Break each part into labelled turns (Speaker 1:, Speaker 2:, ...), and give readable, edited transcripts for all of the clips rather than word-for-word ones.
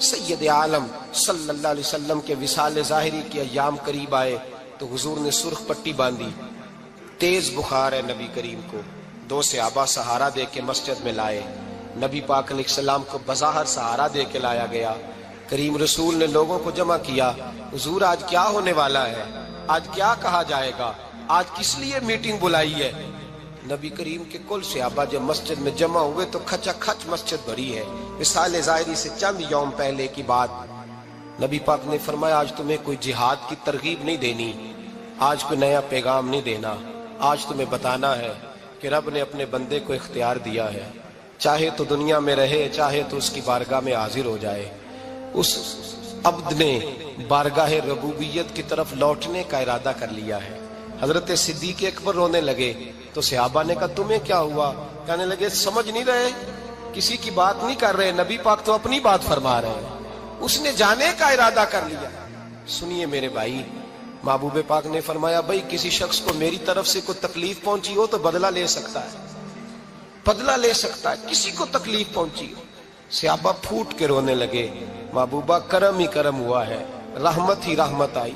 Speaker 1: سید عالم صلی اللہ علیہ وسلم کے وصال ظاہری کے ایام قریب آئے تو حضور نے سرخ پٹی باندھی، تیز بخار ہے نبی کریم کو، دو صحابہ سہارا دے کے مسجد میں لائے، نبی پاک علیہ السلام کو بظاہر سہارا دے کے لایا گیا۔ کریم رسول نے لوگوں کو جمع کیا، حضور آج کیا ہونے والا ہے، آج کیا کہا جائے گا، آج کس لیے میٹنگ بلائی ہے؟ نبی کریم کے کل صحابہ جب مسجد میں جمع ہوئے تو کھچا کھچ مسجد بھری ہے۔ وصال ظاہری سے چند یوم پہلے کی بات، نبی پاک نے فرمایا آج تمہیں کوئی جہاد کی ترغیب نہیں دینی، آج کوئی نیا پیغام نہیں دینا، آج تمہیں بتانا ہے کہ رب نے اپنے بندے کو اختیار دیا ہے، چاہے تو دنیا میں رہے، چاہے تو اس کی بارگاہ میں حاضر ہو جائے۔ اس عبد نے بارگاہ ربوبیت کی طرف لوٹنے کا ارادہ کر لیا ہے۔ حضرت صدیق اکبر رونے لگے تو صحابہ نے کہا تمہیں کیا ہوا؟ کہنے لگے سمجھ نہیں رہے، کسی کی بات نہیں کر رہے، نبی پاک تو اپنی بات فرما رہے ہیں، اس نے جانے کا ارادہ کر لیا۔ سنیے میرے بھائی، محبوب پاک نے فرمایا بھائی کسی شخص کو میری طرف سے کوئی تکلیف پہنچی ہو تو بدلہ لے سکتا ہے، بدلہ لے سکتا ہے، کسی کو تکلیف پہنچی ہو۔ صحابہ پھوٹ کے رونے لگے، محبوبہ کرم ہی کرم ہوا ہے، رحمت ہی رحمت آئی،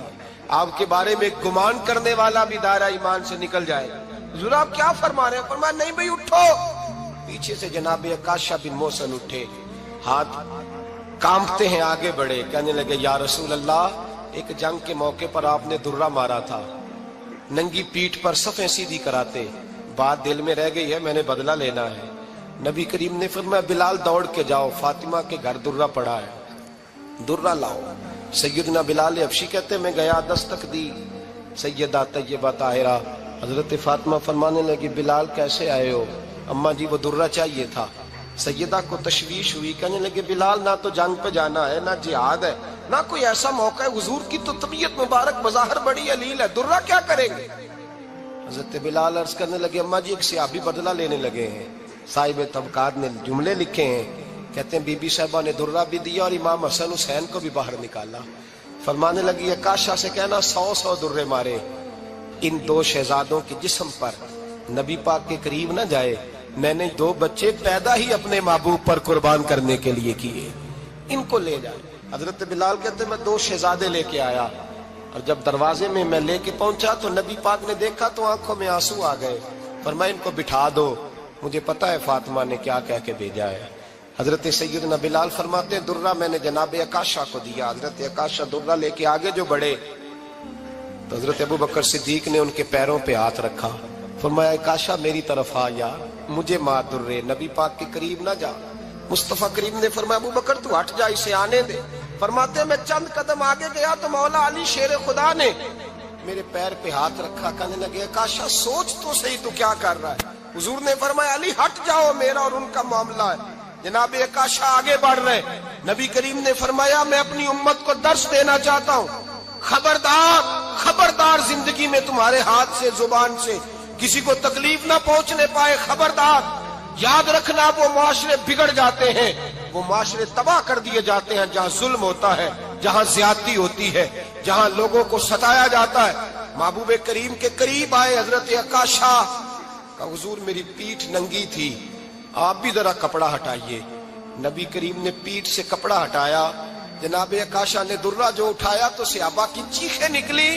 Speaker 1: آپ کے بارے میں گمان کرنے والا بھی دائرہ ایمان سے نکل جائے گا۔ حضور آپ کیا فرما رہے ہیں؟ فرمایا نہیں بھائی اٹھو۔ پیچھے سے جناب عکاشہ بن محصن اٹھے، ہاتھ کانپتے ہیں آگے بڑھے، کہنے لگے یا رسول اللہ، ایک جنگ کے موقع پر آپ نے درہ مارا تھا، ننگی پیٹھ پر صفیں سیدھی کراتے، بات دل میں رہ گئی ہے، میں نے بدلہ لینا ہے۔ نبی کریم نے فرمایا بلال دوڑ کے جاؤ، فاطمہ کے گھر درہ پڑا ہے، درہ لاؤ۔ سیدنا بلال حبشی کہتے میں گیا، دستک دی سیدہ طیبہ طاہرہ، حضرت فاطمہ فرمانے لگی بلال کیسے آئے ہو؟ اماں جی وہ درہ چاہیے تھا۔ سیدہ کو تشویش ہوئی، کہنے لگے بلال نہ تو جنگ پہ جانا ہے، نہ جہاد ہے، نہ کوئی ایسا موقع ہے، حضور کی تو طبیعت مبارک بظاہر بڑی علیل ہے، درہ کیا کریں گے؟ حضرت بلال عرض کرنے لگے اماں جی ایک صحابی بدلہ لینے لگے ہیں، صاحب طبقات نے جملے لکھے ہیں، کہتے ہیں بی بی صاحبہ نے درہ بھی دیا اور امام حسن حسین کو بھی باہر نکالا۔ فرمانے لگی عکاشہ سے کہنا 100 درے مارے، ان دو شہزادوں کے جسم پر نبی پاک کے قریب نہ جائے، میں نے 2 بچے پیدا ہی اپنے محبوب پر قربان کرنے کے لیے کیے، ان کو لے جائے۔ حضرت بلال کہتے میں 2 شہزادے لے کے آیا، اور جب دروازے میں میں لے کے پہنچا تو نبی پاک نے دیکھا تو آنکھوں میں آنسو آ گئے، فرمایا ان کو بٹھا دو، مجھے پتا ہے فاطمہ نے کیا کہہ کے بھیجا ہے۔ حضرت سیدنا بلال فرماتے ہیں درہ میں نے جناب عکاشہ کو دیا، حضرت عکاشہ درہ لے کے آگے جو بڑھے تو حضرت ابو بکر صدیق نے ان کے پیروں پہ ہاتھ رکھا، فرمایا عکاشہ میری طرف آ یار، مجھے مار درے، نبی پاک کے قریب نہ جا۔ مصطفیٰ کریم نے فرمایا ابو بکر تو ہٹ جا، اسے آنے دے۔ فرماتے ہیں میں چند قدم آگے گیا تو مولا علی شیر خدا نے میرے پیر پہ ہاتھ رکھا، کہنے لگے عکاشہ سوچ تو صحیح تو کیا کر رہا ہے؟ حضور نے فرمایا علی ہٹ جاؤ، میرا اور ان کا معاملہ ہے۔ جناب عکاشہ آگے بڑھ رہے، نبی کریم نے فرمایا میں اپنی امت کو درس دینا چاہتا ہوں، خبردار خبردار زندگی میں تمہارے ہاتھ سے زبان سے کسی کو تکلیف نہ پہنچنے پائے، خبردار یاد رکھنا وہ معاشرے بگڑ جاتے ہیں، وہ معاشرے تباہ کر دیے جاتے ہیں جہاں ظلم ہوتا ہے، جہاں زیادتی ہوتی ہے، جہاں لوگوں کو ستایا جاتا ہے۔ محبوب کریم کے قریب آئے حضرت عکاشہ کہ حضور میری پیٹھ ننگی تھی، آپ بھی ذرا کپڑا ہٹائیے۔ نبی کریم نے پیٹھ سے کپڑا ہٹایا، جناب عکاشہ نے درہ جو اٹھایا تو صحابہ کی چیخیں نکلی،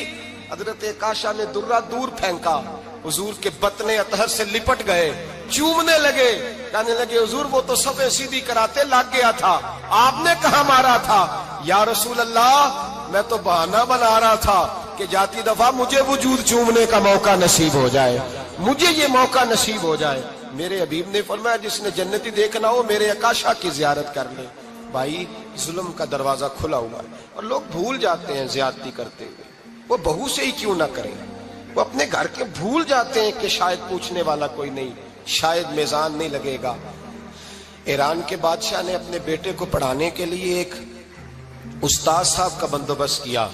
Speaker 1: حضرت عکاشہ نے درہ دور پھینکا، حضور کے بطن اطہر سے لپٹ گئے، چومنے لگے، کہنے لگے حضور وہ تو صفیں سیدھی کراتے لگ گیا تھا، آپ نے کہاں مارا تھا؟ یا رسول اللہ میں تو بہانہ بنا رہا تھا کہ جاتی دفعہ مجھے وجود چومنے کا موقع نصیب ہو جائے، مجھے یہ موقع نصیب ہو جائے۔ میرے حبیب نے فرمایا جس نے جنتی دیکھنا ہو میرے عکاشہ کی زیارت کر لے۔ بھائی ظلم کا دروازہ کھلا ہوا ہے اور لوگ بھول جاتے ہیں زیادتی کرتے ہوئے، وہ بہو سے ہی کیوں نہ کریں، وہ اپنے گھر کے بھول جاتے ہیں کہ شاید پوچھنے والا کوئی نہیں، شاید میزان نہیں لگے گا۔ ایران کے بادشاہ نے اپنے بیٹے کو پڑھانے کے لیے ایک استاد صاحب کا بندوبست کیا۔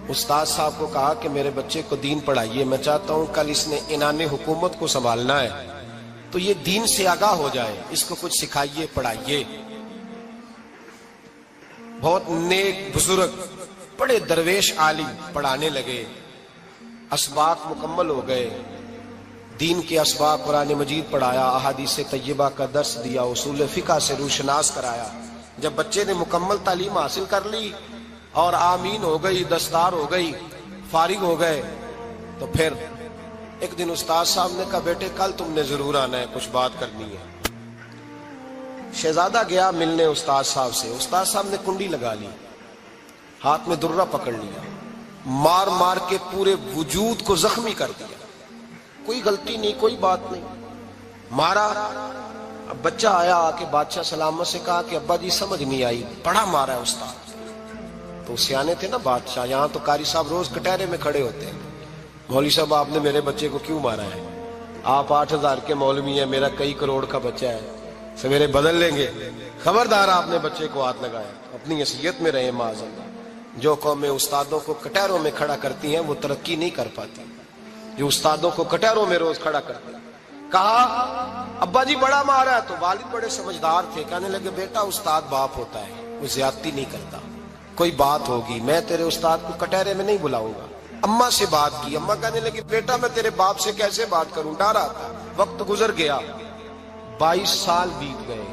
Speaker 1: استاد صاحب کو کہا کہ میرے بچے کو دین پڑھائیے، میں چاہتا ہوں کل اس نے عنان حکومت کو سنبھالنا ہے تو یہ دین سے آگاہ ہو جائے، اس کو کچھ سکھائیے پڑھائیے۔ بہت نیک بزرگ بڑے درویش عالم پڑھانے لگے، اسباق مکمل ہو گئے، دین کے اسباق قرآن مجید پڑھایا، احادیث طیبہ کا درس دیا، اصول فقہ سے روشناس کرایا۔ جب بچے نے مکمل تعلیم حاصل کر لی اور آمین ہو گئی، دستار ہو گئی، فارغ ہو گئے، تو پھر ایک دن استاد صاحب نے کہا بیٹے کل تم نے ضرور آنا ہے، کچھ بات کرنی ہے۔ شہزادہ گیا ملنے استاد صاحب سے، استاد صاحب نے کنڈی لگا لی، ہاتھ میں درہ پکڑ لیا، مار مار کے پورے وجود کو زخمی کر دیا، کوئی غلطی نہیں، کوئی بات نہیں، مارا۔ اب بچہ آیا آ کے بادشاہ سلامت سے کہا کہ ابا جی سمجھ نہیں آئی، بڑا مارا ہے استاد۔ تو سیانے تھے نا بادشاہ، یہاں تو قاری صاحب روز کٹہرے میں کھڑے ہوتے ہیں، مولوی صاحب آپ نے میرے بچے کو کیوں مارا ہے؟ آپ 8,000 کے مولوی ہیں، میرا کئی کروڑ کا بچہ ہے، سویرے بدل لیں گے، خبردار آپ نے بچے کو ہاتھ لگایا، اپنی حیثیت میں رہے معاذ اللہ۔ جو قومیں استادوں کو کٹہروں میں کھڑا کرتی ہیں وہ ترقی نہیں کر پاتی، جو استادوں کو کٹہروں میں روز کھڑا کرتے ہیں۔ کہا ابا جی بڑا مارا ہے، تو والد بڑے سمجھدار تھے، کہنے لگے بیٹا استاد باپ ہوتا ہے، وہ زیادتی نہیں کرتا، کوئی بات ہوگی میں تیرے استاد کو کٹہرے میں نہیں بلاؤں گا۔ اماں سے بات کی، اماں کہنے لگی بیٹا میں تیرے باپ سے کیسے بات کروں، ڈر آتا۔ وقت گزر گیا، 22 سال بیت گئے،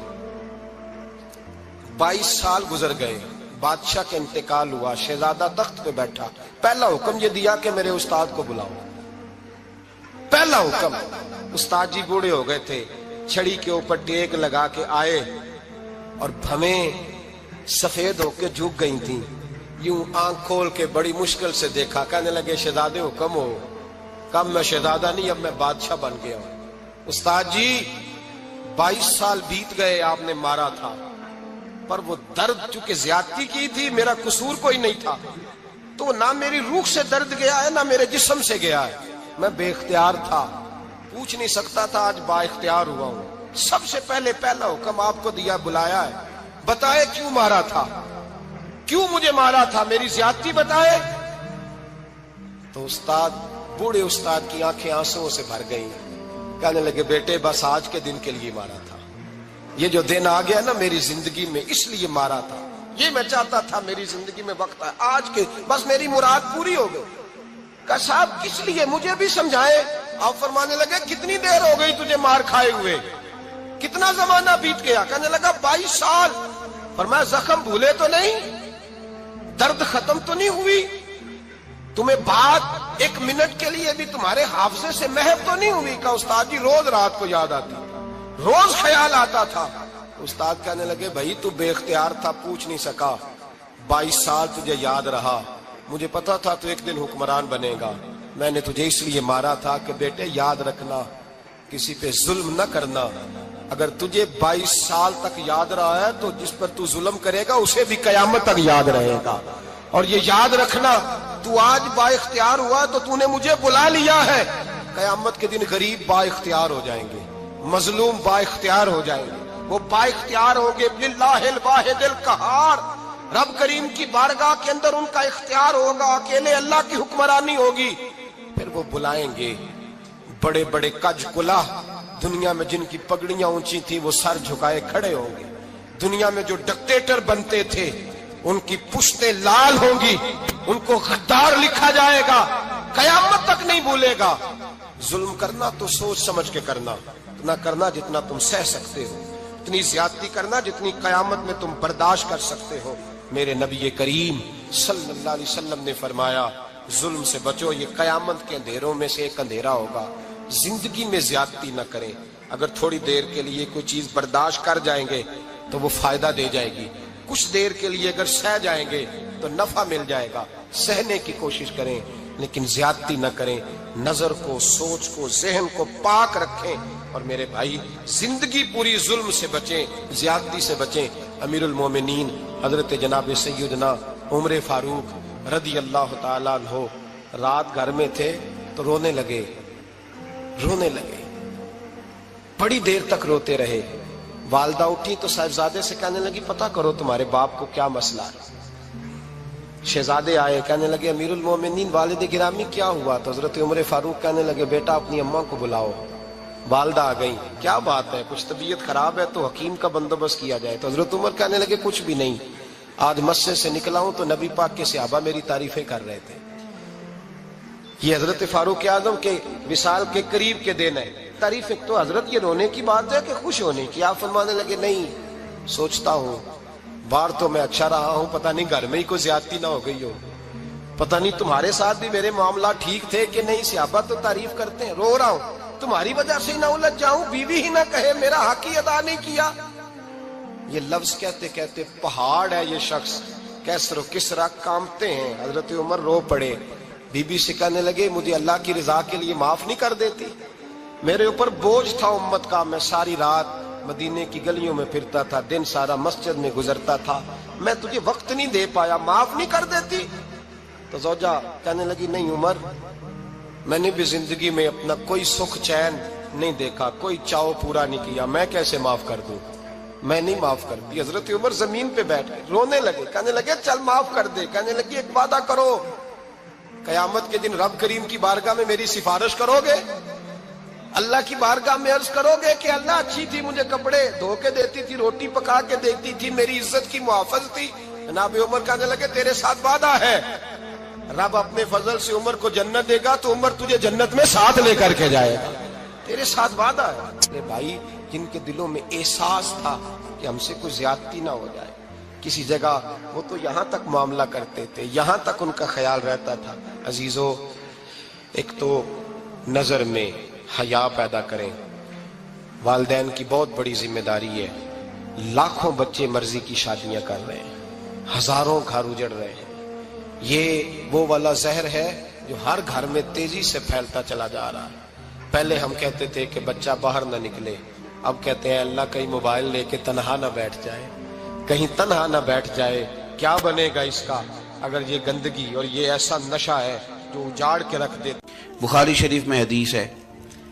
Speaker 1: 22 سال گزر گئے، بادشاہ کا انتقال ہوا، شہزادہ تخت پہ بیٹھا، پہلا حکم یہ دیا کہ میرے استاد کو بلاؤ، پہلا حکم۔ استاد جی بوڑھے ہو گئے تھے، چھڑی کے اوپر ٹیک لگا کے آئے اور بھویں سفید ہو کے جھک گئی تھیں، یوں آنکھ کھول کے بڑی مشکل سے دیکھا، کہنے لگے شہزادے حکم ہو۔ کم میں شہزادہ نہیں، اب میں بادشاہ بن گیا ہوں۔ استاد جی 22 سال بیت گئے، آپ نے مارا تھا، پر وہ درد چونکہ زیادتی کی تھی، میرا قصور کوئی نہیں تھا، تو نہ میری روح سے درد گیا ہے نہ میرے جسم سے گیا ہے، میں بے اختیار تھا، پوچھ نہیں سکتا تھا، آج با اختیار ہوا ہوں۔ سب سے پہلے پہلا حکم آپ کو دیا، بلایا ہے، بتائے کیوں مارا تھا، کیوں مجھے مارا تھا، میری زیادتی بتائے۔ تو استاد، بوڑھے استاد کی آنکھیں آنسوؤں سے بھر گئیں، کہنے لگے بیٹے بس آج کے دن کے لیے مارا تھا، یہ جو دن آ گیا نا میری زندگی میں اس لیے مارا تھا، یہ میں چاہتا تھا میری زندگی میں وقت ہے، آج کے بس میری مراد پوری ہو گئی۔ کہا صاحب کس لیے، مجھے بھی سمجھائے۔ آپ فرمانے لگے کتنی دیر ہو گئی تجھے مار کھائے ہوئے، کتنا زمانہ بیت گیا؟ کہنے لگا 22 سال۔ فرمایا زخم بھولے تو نہیں، درد ختم تو نہیں ہوئی، تمہیں بات ایک منٹ کے لیے بھی تمہارے حافظے سے محو تو نہیں ہوئی؟ کہ استاد جی روز رات کو یاد آتی، روز خیال آتا تھا۔ استاد کہنے لگے بھائی تو بے اختیار تھا، پوچھ نہیں سکا، 22 سال تجھے یاد رہا، مجھے پتا تھا تو ایک دن حکمران بنے گا، میں نے تجھے اس لیے مارا تھا کہ بیٹے یاد رکھنا، کسی پہ ظلم نہ کرنا، اگر تجھے 22 سال تک یاد رہا ہے تو جس پر تو ظلم کرے گا اسے بھی قیامت تک یاد رہے گا، اور یہ یاد رکھنا تو آج با اختیار ہوا تو تو نے مجھے بلا لیا ہے، قیامت کے دن غریب با اختیار ہو جائیں گے، مظلوم با اختیار ہو جائیں گے، وہ با اختیار ہوں گے باللہ الواحد القہار، رب کریم کی بارگاہ کے اندر ان کا اختیار ہوگا، اکیلے اللہ کی حکمرانی ہوگی، پھر وہ بلائیں گے بڑے بڑے کج کلا، دنیا میں جن کی پگڑیاں اونچی تھی وہ سر جھکائے کھڑے ہوں گے، دنیا میں جو ڈکٹیٹر بنتے تھے ان کی پشتیں لال ہوں گی، ان کو غدار لکھا جائے گا، قیامت تک نہیں بھولے گا۔ ظلم کرنا تو سوچ سمجھ کے کرنا، اتنا کرنا جتنا تم سہ سکتے ہو، اتنی زیادتی کرنا جتنی قیامت میں تم برداشت کر سکتے ہو۔ میرے نبی کریم صلی اللہ علیہ وسلم نے فرمایا ظلم سے بچو، یہ قیامت کے اندھیروں میں سے ایک اندھیرا ہوگا، زندگی میں زیادتی نہ کریں، اگر تھوڑی دیر کے لیے کوئی چیز برداشت کر جائیں گے تو وہ فائدہ دے جائے گی، کچھ دیر کے لیے اگر سہ جائیں گے تو نفع مل جائے گا، سہنے کی کوشش کریں لیکن زیادتی نہ کریں، نظر کو، سوچ کو، ذہن کو پاک رکھیں، اور میرے بھائی زندگی پوری ظلم سے بچیں، زیادتی سے بچیں۔ امیر المومنین حضرت جناب سیدنا عمر فاروق رضی اللہ تعالیٰ عنہ رات گھر میں تھے تو رونے لگے، بڑی دیر تک روتے رہے، والدہ اٹھی تو صاحبزادے سے کہنے لگی پتہ کرو تمہارے باپ کو کیا مسئلہ ہے۔ شہزادے آئے، کہنے لگے امیر المومنین والد گرامی کیا ہوا؟ تو حضرت عمر فاروق کہنے لگے بیٹا اپنی اماں کو بلاؤ۔ والدہ آ گئی، کیا بات ہے، کچھ طبیعت خراب ہے تو حکیم کا بندوبست کیا جائے۔ تو حضرت عمر کہنے لگے کچھ بھی نہیں، آج مسجد سے نکلا ہوں تو نبی پاک کے صحابہ میری تعریفیں کر رہے تھے، یہ حضرت فاروق اعظم کے وصال کے قریب کے دن ہے۔ تعریف ایک تو حضرت یہ رونے کی بات ہے کہ خوش ہونے کی؟ آپ فرمانے لگے نہیں، سوچتا ہوں باہر تو میں اچھا رہا ہوں، پتہ نہیں گھر میں ہی کوئی زیادتی نہ ہو گئی ہو، پتہ نہیں تمہارے ساتھ بھی میرے معاملات ٹھیک تھے کہ نہیں، صحابہ تو تعریف کرتے ہیں، رو رہا ہوں تمہاری وجہ سے نہ الجھ جاؤں، بیوی ہی نہ کہے میرا حق ہی ادا نہیں کیا۔ یہ لفظ کہتے کہتے پہاڑ ہے یہ شخص، کیسر و کسرا کامتے ہیں۔ حضرت عمر رو پڑے، بی بی سے کہنے لگے مجھے اللہ کی رضا کے لیے معاف نہیں کر دیتی؟ میرے اوپر بوجھ تھا امت کا، میں ساری رات مدینے کی گلیوں میں پھرتا تھا، دن سارا مسجد میں گزرتا تھا، میں تجھے وقت نہیں دے پایا، معاف نہیں کر دیتی؟ تو زوجہ کہنے لگی نہیں عمر، میں نے بھی زندگی میں اپنا کوئی سکھ چین نہیں دیکھا، کوئی چاؤ پورا نہیں کیا، میں کیسے معاف کر دوں؟ میں نہیں معاف کرتی۔ حضرت عمر زمین پہ بیٹھ گئے، رونے لگے، کہنے لگے چل معاف کر دے۔ کہنے لگی ایک وعدہ کرو، قیامت کے دن رب کریم کی بارگاہ میں میری سفارش کرو گے؟ اللہ کی بارگاہ میں عرض کرو گے کہ اللہ اچھی تھی، مجھے کپڑے دھو کے دیتی تھی، روٹی پکا کے دیتی تھی، میری عزت کی محافظ تھی؟ جناب عمر کہنے لگے تیرے ساتھ وعدہ ہے، رب اپنے فضل سے عمر کو جنت دے گا تو عمر تجھے جنت میں ساتھ لے کر کے جائے گا، تیرے ساتھ وعدہ ہے۔ میرے بھائی جن کے دلوں میں احساس تھا کہ ہم سے کوئی زیادتی نہ ہو جائے کسی جگہ، وہ تو یہاں تک معاملہ کرتے تھے، یہاں تک ان کا خیال رہتا تھا۔ عزیزو، ایک تو نظر میں حیا پیدا کریں، والدین کی بہت بڑی ذمہ داری ہے۔ لاکھوں بچے مرضی کی شادیاں کر رہے ہیں، ہزاروں گھر اجڑ رہے ہیں، یہ وہ والا زہر ہے جو ہر گھر میں تیزی سے پھیلتا چلا جا رہا ہے۔ پہلے ہم کہتے تھے کہ بچہ باہر نہ نکلے، اب کہتے ہیں اللہ کہیں موبائل لے کے تنہا نہ بیٹھ جائے، کہیں تنہا نہ بیٹھ جائے، کیا بنے گا اس کا اگر یہ گندگی اور یہ ایسا نشہ ہے جو اجاڑ کے رکھ دے۔
Speaker 2: بخاری شریف میں حدیث ہے،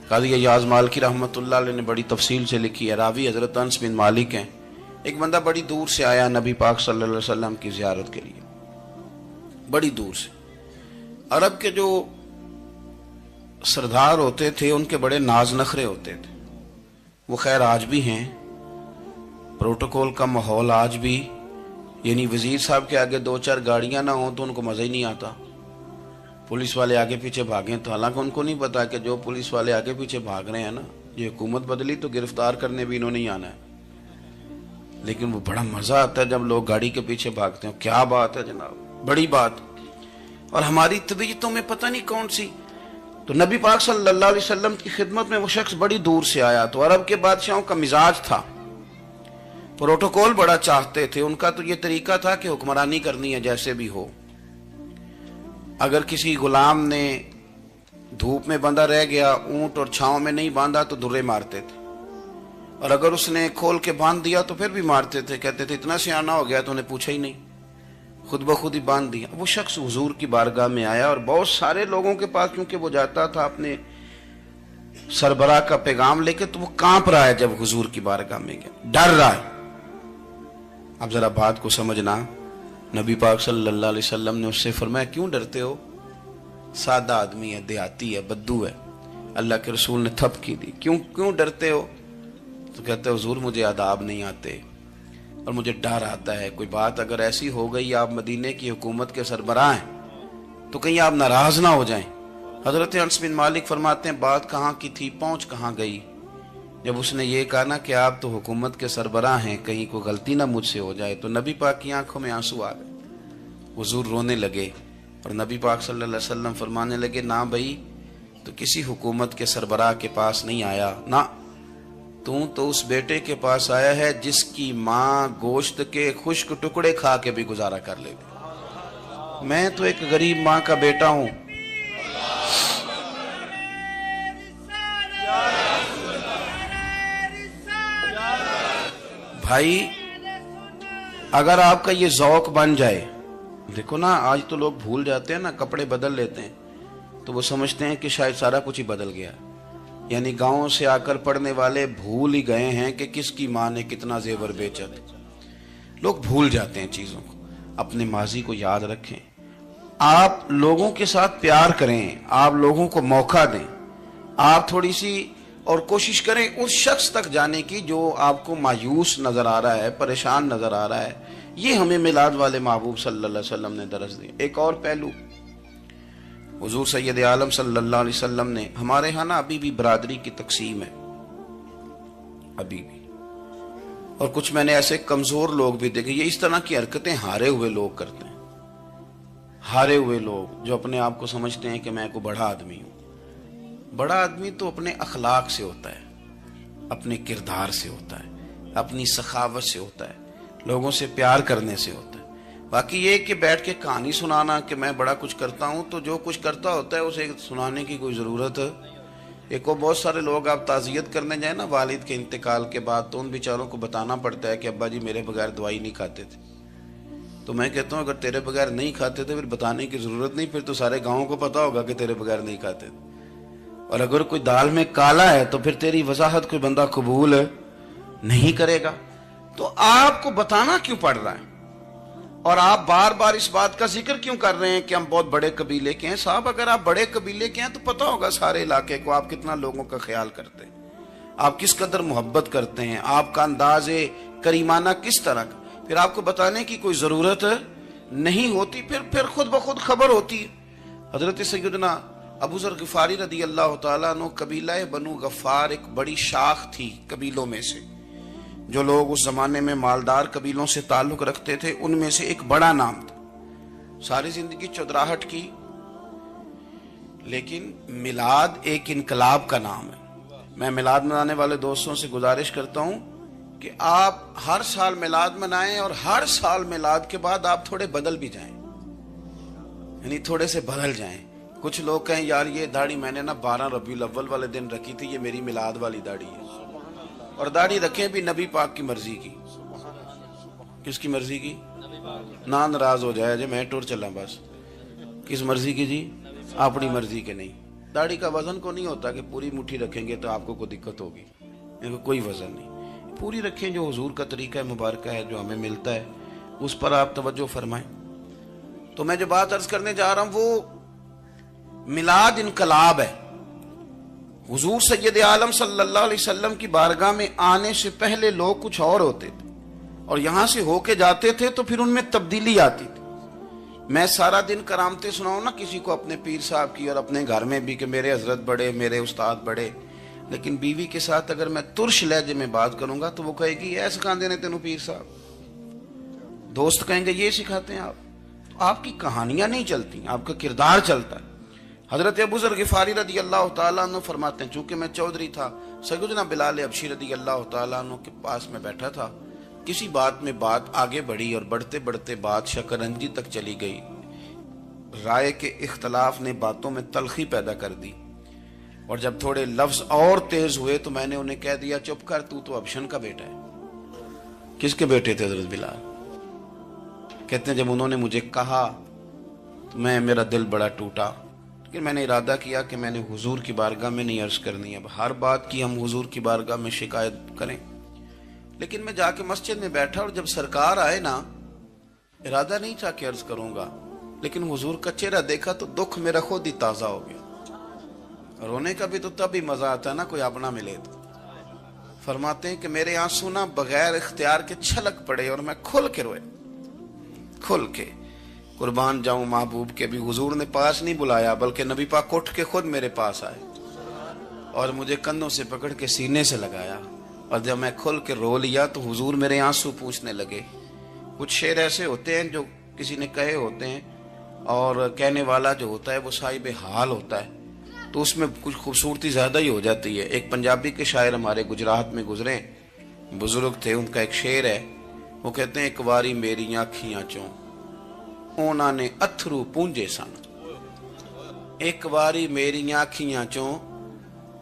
Speaker 2: قاضی ایاز مالکی رحمۃ اللہ علیہ نے بڑی تفصیل سے لکھی ہے، راوی حضرت انس بن مالک ہیں۔ ایک بندہ بڑی دور سے آیا نبی پاک صلی اللہ علیہ وسلم کی زیارت کے لیے، بڑی دور سے۔ عرب کے جو سردار ہوتے تھے ان کے بڑے ناز نخرے ہوتے تھے، وہ خیر آج بھی ہیں، پروٹوکول کا ماحول آج بھی، یعنی وزیر صاحب کے آگے دو چار گاڑیاں نہ ہوں تو ان کو مزہ ہی نہیں آتا، پولیس والے آگے پیچھے بھاگیں تو، حالانکہ ان کو نہیں پتا کہ جو پولیس والے آگے پیچھے بھاگ رہے ہیں نا، یہ حکومت بدلی تو گرفتار کرنے بھی انہوں نے آنا ہے، لیکن وہ بڑا مزہ آتا ہے جب لوگ گاڑی کے پیچھے بھاگتے ہیں۔ کیا بات ہے جناب، بڑی بات۔ اور ہماری طبیعتوں میں پتہ نہیں کون سی، تو نبی پاک صلی اللہ علیہ وسلم کی خدمت میں وہ شخص بڑی دور سے آیا، تو عرب کے بادشاہوں کا مزاج تھا، پروٹوکول بڑا چاہتے تھے، ان کا تو یہ طریقہ تھا کہ حکمرانی کرنی ہے جیسے بھی ہو۔ اگر کسی غلام نے دھوپ میں بندھا رہ گیا، اونٹ اور چھاؤں میں نہیں باندھا تو درے مارتے تھے، اور اگر اس نے کھول کے باندھ دیا تو پھر بھی مارتے تھے، کہتے تھے اتنا سیانا ہو گیا تو انہیں پوچھا ہی نہیں، خود بخود ہی باندھ دیا۔ وہ شخص حضور کی بارگاہ میں آیا، اور بہت سارے لوگوں کے پاس کیونکہ وہ جاتا تھا اپنے سربراہ کا پیغام لے کے، تو وہ کانپ رہا ہے جب حضور کی بارگاہ میں گیا، ڈر رہا ہے۔ اب ذرا بات کو سمجھنا، نبی پاک صلی اللہ علیہ وسلم نے اس سے فرمایا کیوں ڈرتے ہو؟ سادہ آدمی ہے، دیہاتی ہے، بدو ہے۔ اللہ کے رسول نے تھپکی دی، کیوں ڈرتے ہو؟ تو کہتے حضور مجھے آداب نہیں آتے اور مجھے ڈر آتا ہے، کوئی بات اگر ایسی ہو گئی، آپ مدینے کی حکومت کے سربراہ ہیں، تو کہیں آپ ناراض نہ ہو جائیں۔ حضرت انس بن مالک فرماتے ہیں بات کہاں کی تھی، پہنچ کہاں گئی؟ جب اس نے یہ کہا نا کہ آپ تو حکومت کے سربراہ ہیں، کہیں کوئی غلطی نہ مجھ سے ہو جائے، تو نبی پاک کی آنکھوں میں آنسو آ گئے، حضور رونے لگے، اور نبی پاک صلی اللہ علیہ وسلم فرمانے لگے نہ بھائی، تو کسی حکومت کے سربراہ کے پاس نہیں آیا، نہ تو اس بیٹے کے پاس آیا ہے جس کی ماں گوشت کے خشک ٹکڑے کھا کے بھی گزارا کر لے گی۔ میں تو ایک غریب ماں کا بیٹا ہوں۔ بھائی اگر آپ کا یہ ذوق بن جائے، دیکھو نا آج تو لوگ بھول جاتے ہیں نا، کپڑے بدل لیتے ہیں تو وہ سمجھتے ہیں کہ شاید سارا کچھ ہی بدل گیا، یعنی گاؤں سے آ کر پڑھنے والے بھول ہی گئے ہیں کہ کس کی ماں نے کتنا زیور بیچا تھا۔ لوگ بھول جاتے ہیں چیزوں کو، اپنے ماضی کو یاد رکھیں، آپ لوگوں کے ساتھ پیار کریں، آپ لوگوں کو موقع دیں، آپ تھوڑی سی اور کوشش کریں اس شخص تک جانے کی جو آپ کو مایوس نظر آ رہا ہے، پریشان نظر آ رہا ہے۔ یہ ہمیں میلاد والے محبوب صلی اللہ علیہ وسلم نے درس دی۔ ایک اور پہلو، حضور سید عالم صلی اللہ علیہ وسلم نے، ہمارے ہاں نا ابھی بھی برادری کی تقسیم ہے، ابھی بھی، اور کچھ میں نے ایسے کمزور لوگ بھی دیکھے، یہ اس طرح کی حرکتیں ہارے ہوئے لوگ کرتے ہیں، ہارے ہوئے لوگ جو اپنے آپ کو سمجھتے ہیں کہ میں کوئی بڑا آدمی ہوں۔ بڑا آدمی تو اپنے اخلاق سے ہوتا ہے، اپنے کردار سے ہوتا ہے، اپنی سخاوت سے ہوتا ہے، لوگوں سے پیار کرنے سے ہوتا ہے۔ باقی یہ کہ بیٹھ کے کہانی سنانا کہ میں بڑا کچھ کرتا ہوں، تو جو کچھ کرتا ہوتا ہے اسے سنانے کی کوئی ضرورت ہے؟ ایک اور بہت سارے لوگ آپ تعزیت کرنے جائیں نا والد کے انتقال کے بعد، تو ان بیچاروں کو بتانا پڑتا ہے کہ ابا جی میرے بغیر دوائی نہیں کھاتے تھے۔ تو میں کہتا ہوں اگر تیرے بغیر نہیں کھاتے تھے پھر بتانے کی ضرورت نہیں، پھر تو سارے گاؤں کو پتا ہوگا کہ تیرے بغیر نہیں کھاتے تھے۔ اور اگر کوئی دال میں کالا ہے تو پھر تیری وضاحت کوئی بندہ قبول نہیں کرے گا۔ تو آپ کو بتانا کیوں پڑ رہا ہے، اور آپ بار بار اس بات کا ذکر کیوں کر رہے ہیں کہ ہم بہت بڑے قبیلے کے ہیں؟ صاحب اگر آپ بڑے قبیلے کے ہیں تو پتا ہوگا سارے علاقے کو آپ کتنا لوگوں کا خیال کرتے ہیں، آپ کس قدر محبت کرتے ہیں، آپ کا انداز کریمانہ کس طرح کا، پھر آپ کو بتانے کی کوئی ضرورت نہیں ہوتی، پھر خود بخود خبر ہوتی ہے۔ حضرت سیدنا ابو ذر غفاری رضی اللہ تعالیٰ عنہ، قبیلہ بنو غفار ایک بڑی شاخ تھی قبیلوں میں سے، جو لوگ اس زمانے میں مالدار قبیلوں سے تعلق رکھتے تھے، ان میں سے ایک بڑا نام تھا۔ ساری زندگی چودراہٹ کی، لیکن میلاد ایک انقلاب کا نام ہے۔ میں میلاد منانے والے دوستوں سے گزارش کرتا ہوں کہ آپ ہر سال میلاد منائیں، اور ہر سال میلاد کے بعد آپ تھوڑے بدل بھی جائیں، یعنی تھوڑے سے بدل جائیں۔ کچھ لوگ کہیں یار یہ داڑھی میں نے نا 12 ربیع الاول والے دن رکھی تھی، یہ میری میلاد والی داڑھی ہے، اور داڑھی رکھیں بھی نبی پاک کی مرضی کی۔ کس کی مرضی کی؟ نہ ناراض ہو جائے جی میں ٹور چلا، بس کس مرضی کی جی؟ اپنی مرضی کے نہیں۔ داڑھی کا وزن کو نہیں ہوتا کہ پوری مٹھی رکھیں گے تو آپ کو کوئی دقت ہوگی، کوئی وزن نہیں، پوری رکھیں، جو حضور کا طریقہ مبارکہ ہے جو ہمیں ملتا ہے اس پر آپ توجہ فرمائیں۔ تو میں جو بات عرض کرنے جا رہا ہوں وہ میلاد انقلاب ہے۔ حضور سید عالم صلی اللہ علیہ وسلم کی بارگاہ میں آنے سے پہلے لوگ کچھ اور ہوتے تھے، اور یہاں سے ہو کے جاتے تھے تو پھر ان میں تبدیلی آتی تھی۔ میں سارا دن کرامتیں سناؤں نا کسی کو اپنے پیر صاحب کی، اور اپنے گھر میں بھی کہ میرے حضرت بڑے، میرے استاد بڑے، لیکن بیوی کے ساتھ اگر میں ترش لہجے میں بات کروں گا تو وہ کہے گی اے سکھاندے نے تینوں پیر صاحب، دوست کہیں گے یہ سکھاتے ہیں آپ۔ تو آپ کی کہانیاں نہیں چلتی، آپ کا کردار چلتا ہے۔ حضرت ابو ذر غفاری رضی اللہ تعالیٰ عنہ فرماتے ہیں چونکہ میں چودھری تھا، سیدنا بلال حبشی رضی اللہ تعالیٰ عنہ کے پاس میں بیٹھا تھا، کسی بات میں بات آگے بڑھی اور بڑھتے بڑھتے بات شکرنجی تک چلی گئی، رائے کے اختلاف نے باتوں میں تلخی پیدا کر دی، اور جب تھوڑے لفظ اور تیز ہوئے تو میں نے انہیں کہہ دیا چپ کر، تو ابشن کا بیٹا ہے۔ کس کے بیٹے تھے حضرت بلال؟ کہتے ہیں جب انہوں نے مجھے کہا تو میرا دل بڑا ٹوٹا، لیکن میں نے ارادہ کیا کہ میں نے حضور کی بارگاہ میں نہیں عرض کرنی، اب ہر بات کی ہم حضور کی بارگاہ میں شکایت کریں۔ لیکن میں جا کے مسجد میں بیٹھا، اور جب سرکار آئے نا، ارادہ نہیں تھا کہ عرض کروں گا، لیکن حضور کا چہرہ دیکھا تو دکھ میرا خود ہی تازہ ہو گیا۔ رونے کا بھی تو تب ہی مزہ آتا ہے نا کوئی اپنا ملے تو۔ فرماتے ہیں کہ میرے آنسو نا بغیر اختیار کے چھلک پڑے، اور میں کھل کے روئے، کھل کے۔ قربان جاؤں محبوب کے بھی حضور نے پاس نہیں بلایا، بلکہ نبی پاک اٹھ کے خود میرے پاس آئے اور مجھے کندھوں سے پکڑ کے سینے سے لگایا، اور جب میں کھل کے رو لیا تو حضور میرے آنسو پوچھنے لگے۔ کچھ شعر ایسے ہوتے ہیں جو کسی نے کہے ہوتے ہیں، اور کہنے والا جو ہوتا ہے وہ صاحب حال ہوتا ہے، تو اس میں کچھ خوبصورتی زیادہ ہی ہو جاتی ہے۔ ایک پنجابی کے شاعر ہمارے گجرات میں گزرے، بزرگ تھے، ان کا ایک شعر ہے، وہ کہتے ہیں ایک واری میری آنکھیاں چوں اونا نے اتھرو پونجے سن، ایک واری میری آنکھیاں چوں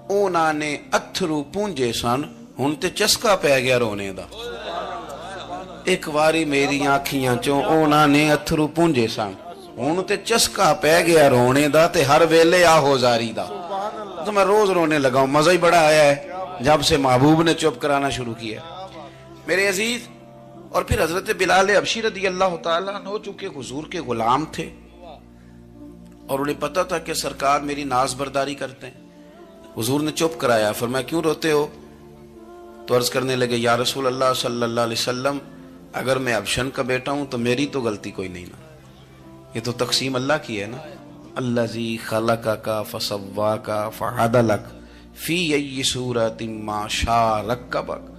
Speaker 2: اونا نے اتھرو پونجے سن، ہن تے چسکا پہ گیا رونے دا۔ ایک واری میری آنکھیاں چوں اونا نے اتھرو پونجے سن، ہن تے چسکا پہ گیا رونے دا، تے ہر ویلے آہو زاری دا۔ تو میں روز رونے لگا ہوں، مزہ ہی بڑا آیا ہے جب سے محبوب نے چپ کرانا شروع کیا۔ میرے عزیز، اور پھر حضرت بلال حبشی رضی اللہ تعالیٰ عنہ چونکہ حضور کے غلام تھے، اور انہیں پتا تھا کہ سرکار میری ناز برداری کرتے ہیں، حضور نے چپ کرایا۔ فرمایا کیوں روتے ہو؟ تو عرض کرنے لگے یا رسول اللہ صلی اللہ علیہ وسلم، اگر میں ابشن کا بیٹا ہوں تو میری تو غلطی کوئی نہیں نا، یہ تو تقسیم اللہ کی ہے نا، الذی خلقک فسواک فعدلک فی ای صورت ما شاء رکبک،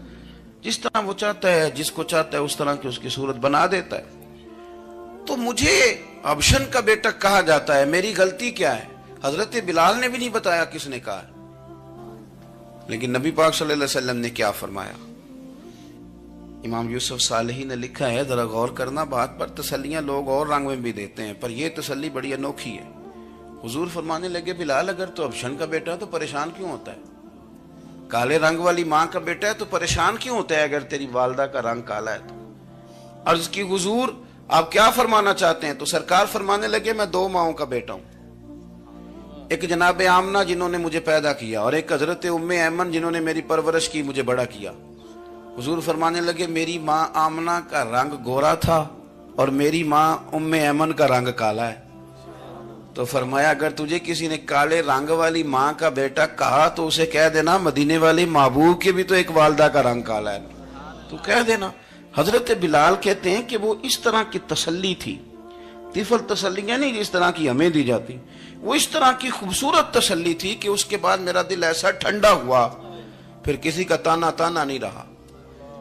Speaker 2: جس طرح وہ چاہتا ہے، جس کو چاہتا ہے اس طرح کی اس کی صورت بنا دیتا ہے۔ تو مجھے ابشن کا بیٹا کہا جاتا ہے، میری غلطی کیا ہے؟ حضرت بلال نے بھی نہیں بتایا کس نے کہا ہے، لیکن نبی پاک صلی اللہ علیہ وسلم نے کیا فرمایا؟ امام یوسف صالحی نے لکھا ہے، ذرا غور کرنا بات پر، تسلیاں لوگ اور رنگ میں بھی دیتے ہیں، پر یہ تسلی بڑی انوکھی ہے۔ حضور فرمانے لگے، بلال اگر تو ابشن کا بیٹا ہے تو پریشان کیوں ہوتا ہے؟ کالے رنگ والی ماں کا بیٹا ہے تو پریشان کیوں ہوتا ہے اگر تیری والدہ کا رنگ کالا ہے تو؟ عرض کی حضور آپ کیا فرمانا چاہتے ہیں؟ تو سرکار فرمانے لگے، میں دو ماؤں کا بیٹا ہوں، ایک جناب آمنہ جنہوں نے مجھے پیدا کیا، اور ایک حضرت ام ایمن جنہوں نے میری پرورش کی، مجھے بڑا کیا۔ حضور فرمانے لگے، میری ماں آمنہ کا رنگ گورا تھا اور میری ماں ام ایمن کا رنگ کالا ہے۔ تو فرمایا، اگر تجھے کسی نے کالے رنگ والی ماں کا بیٹا کہا تو اسے کہہ دینا مدینے والے محبوب کے بھی تو ایک والدہ کا رنگ کالا ہے، تو کہہ دینا۔ حضرت بلال کہتے ہیں کہ وہ اس طرح کی تسلی تھی، طفل تسلیاں نہیں جس طرح کی ہمیں دی جاتی، وہ اس طرح کی خوبصورت تسلی تھی کہ اس کے بعد میرا دل ایسا ٹھنڈا ہوا، پھر کسی کا تانا نہیں رہا،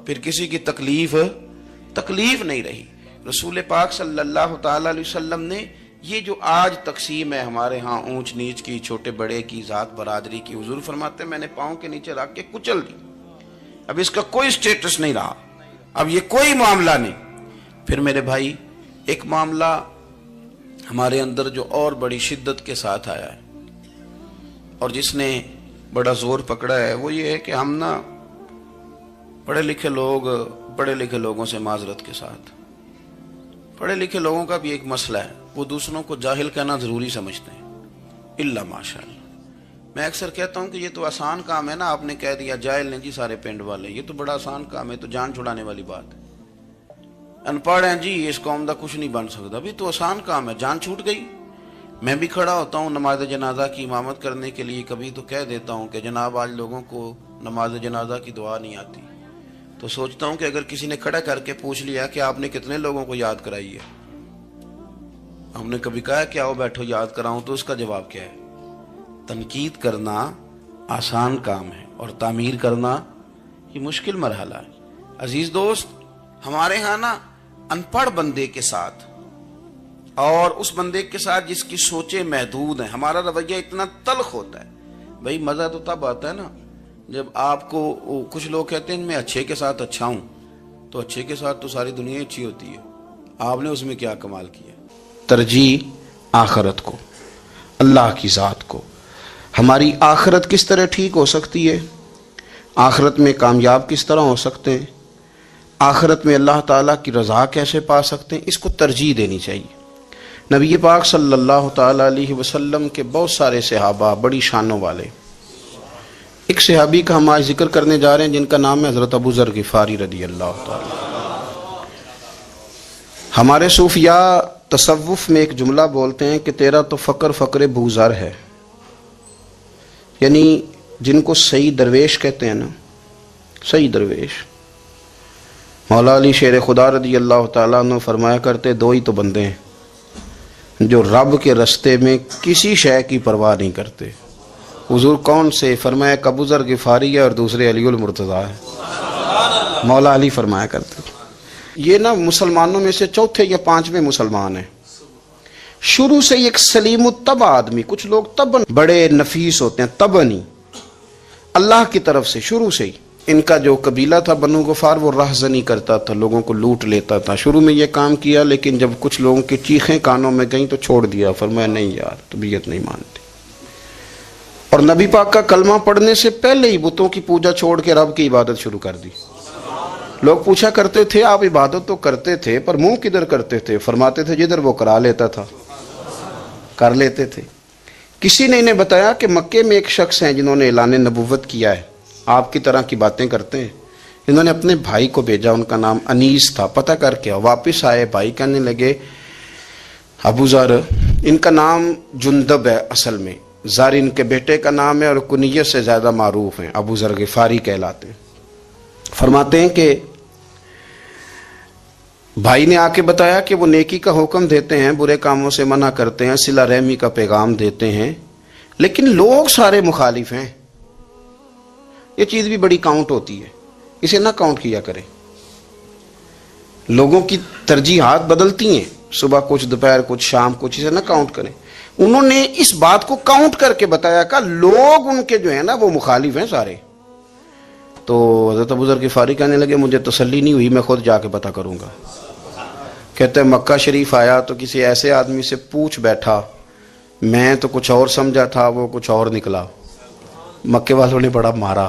Speaker 2: پھر کسی کی تکلیف نہیں رہی۔ رسول پاک صلی اللہ تعالی علیہ وسلم نے یہ جو آج تقسیم ہے ہمارے ہاں اونچ نیچ کی، چھوٹے بڑے کی، ذات برادری کی، حضور فرماتے ہیں میں نے پاؤں کے نیچے رکھ کے کچل دی، اب اس کا کوئی سٹیٹس نہیں رہا، اب یہ کوئی معاملہ نہیں۔ پھر میرے بھائی ایک معاملہ ہمارے اندر جو اور بڑی شدت کے ساتھ آیا ہے اور جس نے بڑا زور پکڑا ہے، وہ یہ ہے کہ ہم نا پڑھے لکھے لوگوں سے معذرت کے ساتھ، پڑھے لکھے لوگوں کا بھی ایک مسئلہ ہے، وہ دوسروں کو جاہل کہنا ضروری سمجھتے ہیں، الا ماشاء اللہ۔ میں اکثر کہتا ہوں کہ یہ تو آسان کام ہے نا، آپ نے کہہ دیا جاہل نہیں جی سارے پنڈ والے، یہ تو بڑا آسان کام ہے، تو جان چھڑانے والی بات ہے۔ ان پڑھ ہیں جی اس قوم دا کچھ نہیں بن سکتا، بھی تو آسان کام ہے، جان چھوٹ گئی۔ میں بھی کھڑا ہوتا ہوں نماز جنازہ کی امامت کرنے کے لیے، کبھی تو کہہ دیتا ہوں کہ جناب آج لوگوں کو نماز جنازہ کی دعا نہیں آتی، تو سوچتا ہوں کہ اگر کسی نے کھڑا کر کے پوچھ لیا کہ آپ نے کتنے لوگوں کو یاد کرائی ہے، ہم نے کبھی کہا کہ آؤ بیٹھو یاد کراؤں، تو اس کا جواب کیا ہے؟ تنقید کرنا آسان کام ہے اور تعمیر کرنا یہ مشکل مرحلہ ہے۔ عزیز دوست، ہمارے ہاں نا ان پڑھ بندے کے ساتھ اور اس بندے کے ساتھ جس کی سوچیں محدود ہیں، ہمارا رویہ اتنا تلخ ہوتا ہے۔ بھائی مزہ تو تب آتا ہے نا جب آپ کو، کچھ لوگ کہتے ہیں میں اچھے کے ساتھ اچھا ہوں، تو اچھے کے ساتھ تو ساری دنیا اچھی ہوتی ہے، آپ نے اس میں کیا کمال کیا؟ ترجیح آخرت کو، اللہ کی ذات کو۔ ہماری آخرت کس طرح ٹھیک ہو سکتی ہے، آخرت میں کامیاب کس طرح ہو سکتے ہیں، آخرت میں اللہ تعالیٰ کی رضا کیسے پا سکتے ہیں، اس کو ترجیح دینی چاہیے۔ نبی پاک صلی اللہ تعالیٰ علیہ وسلم کے بہت سارے صحابہ بڑی شانوں والے، ایک صحابی کا ہم آج ذکر کرنے جا رہے ہیں جن کا نام ہے حضرت ابو ذر غفاری رضی اللہ تعالیٰ۔ ہمارے صوفیاء تصوف میں ایک جملہ بولتے ہیں کہ تیرا تو فقر بو ذر ہے، یعنی جن کو صحیح درویش کہتے ہیں نا، صحیح درویش۔ مولا علی شیر خدا رضی اللہ تعالیٰ عنہ فرمایا کرتے، دو ہی تو بندے ہیں جو رب کے رستے میں کسی شے کی پرواہ نہیں کرتے۔ حضور کون سے؟ فرمایا ابو ذر غفاری ہے اور دوسرے علی المرتضیٰ ہے۔ مولا علی فرمایا کرتے یہ نا مسلمانوں میں سے چوتھے یا پانچویں مسلمان ہیں، شروع سے ایک سلیم الطبع آدمی، کچھ لوگ طبعاً بڑے نفیس ہوتے ہیں، طبعاً اللہ کی طرف سے شروع سے ہی۔ ان کا جو قبیلہ تھا بنو غفار، وہ راہزنی کرتا تھا، لوگوں کو لوٹ لیتا تھا، شروع میں یہ کام کیا، لیکن جب کچھ لوگوں کی چیخیں کانوں میں گئیں تو چھوڑ دیا، فرمایا نہیں یار طبیعت نہیں مانتی۔ اور نبی پاک کا کلمہ پڑھنے سے پہلے ہی بتوں کی پوجا چھوڑ کے رب کی عبادت شروع کر دی۔ لوگ پوچھا کرتے تھے آپ عبادت تو کرتے تھے پر منہ کدھر کرتے تھے؟ فرماتے تھے جدھر وہ کرا لیتا تھا کر لیتے تھے۔ کسی نے انہیں بتایا کہ مکے میں ایک شخص ہیں جنہوں نے اعلان نبوت کیا ہے، آپ کی طرح کی باتیں کرتے ہیں۔ انہوں نے اپنے بھائی کو بھیجا، ان کا نام انیس تھا، پتہ کر کے واپس آئے، بھائی کہنے لگے ابو ذر، ان کا نام جندب ہے، اصل میں ذر ان کے بیٹے کا نام ہے اور کنیت سے زیادہ معروف ہیں، ابو ذر غفاری کہلاتے ہیں۔ فرماتے ہیں کہ بھائی نے آ کے بتایا کہ وہ نیکی کا حکم دیتے ہیں، برے کاموں سے منع کرتے ہیں، صلہ رحمی کا پیغام دیتے ہیں، لیکن لوگ سارے مخالف ہیں۔ یہ چیز بھی بڑی کاؤنٹ ہوتی ہے، اسے نہ کاؤنٹ کیا کریں۔ لوگوں کی ترجیحات بدلتی ہیں، صبح کچھ، دوپہر کچھ، شام کچھ، اسے نہ کاؤنٹ کریں۔ انہوں نے اس بات کو کاؤنٹ کر کے بتایا کہ لوگ ان کے جو ہیں نا وہ مخالف ہیں سارے۔ تو حضرت ابو ذر غفاری کہنے لگے مجھے تسلی نہیں ہوئی، میں خود جا کے پتہ کروں گا۔ کہتے ہیں مکہ شریف آیا تو کسی ایسے آدمی سے پوچھ بیٹھا، میں تو کچھ اور سمجھا تھا، وہ کچھ اور نکلا۔ مکے والوں نے بڑا مارا۔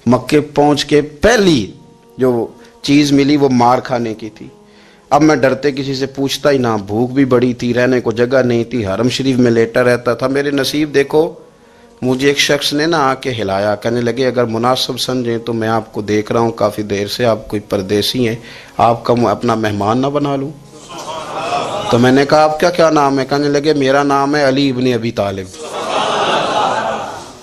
Speaker 2: مکے پہنچ کے پہلی جو چیز ملی وہ مار کھانے کی تھی۔ اب میں ڈرتے کسی سے پوچھتا ہی نہ، بھوک بھی بڑی تھی، رہنے کو جگہ نہیں تھی، حرم شریف میں لیٹا رہتا تھا۔ میرے نصیب دیکھو، مجھے ایک شخص نے نہ آ کے ہلایا، کہنے لگے اگر مناسب سمجھیں تو میں آپ کو دیکھ رہا ہوں کافی دیر سے، آپ کوئی پردیسی ہیں، آپ کا اپنا مہمان نہ بنا لوں؟ تو میں نے کہا آپ کا کیا نام ہے؟ کہنے لگے میرا نام ہے علی ابن ابی طالب۔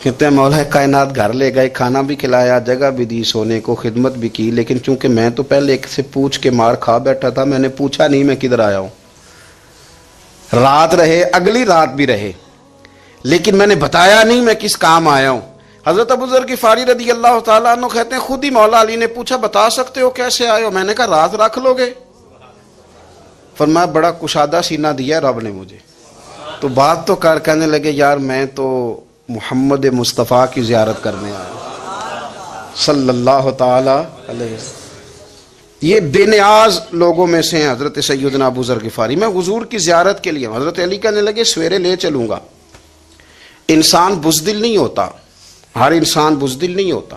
Speaker 2: کہتے ہیں مولا کائنات گھر لے گئے، کھانا بھی کھلایا، جگہ بھی دی سونے کو، خدمت بھی کی، لیکن چونکہ میں تو پہلے ایک سے پوچھ کے مار کھا بیٹھا تھا، میں نے پوچھا نہیں میں کدھر آیا ہوں۔ رات رہے، اگلی رات بھی رہے، لیکن میں نے بتایا نہیں میں کس کام آیا ہوں۔ حضرت ابو ذر غفاری رضی اللہ تعالیٰ عنہ کہتے ہیں خود ہی مولا علی نے پوچھا بتا سکتے ہو کیسے آئے ہو؟ میں نے کہا رات رکھ لو گے؟ فرمایا بڑا کشادہ سینہ دیا رب نے مجھے، تو بات تو کر۔ کہنے لگے یار میں تو محمد مصطفیٰ کی زیارت کرنے آیا صلی اللہ تعالی علیہ وسلم۔ یہ بے نیاز لوگوں میں سے ہیں حضرت سیدنا ابو ذر غفاری۔ میں حضور کی زیارت کے لیے ہوں۔ حضرت علی کہنے لگے سویرے لے چلوں گا۔ انسان بزدل نہیں ہوتا، ہر انسان بزدل نہیں ہوتا،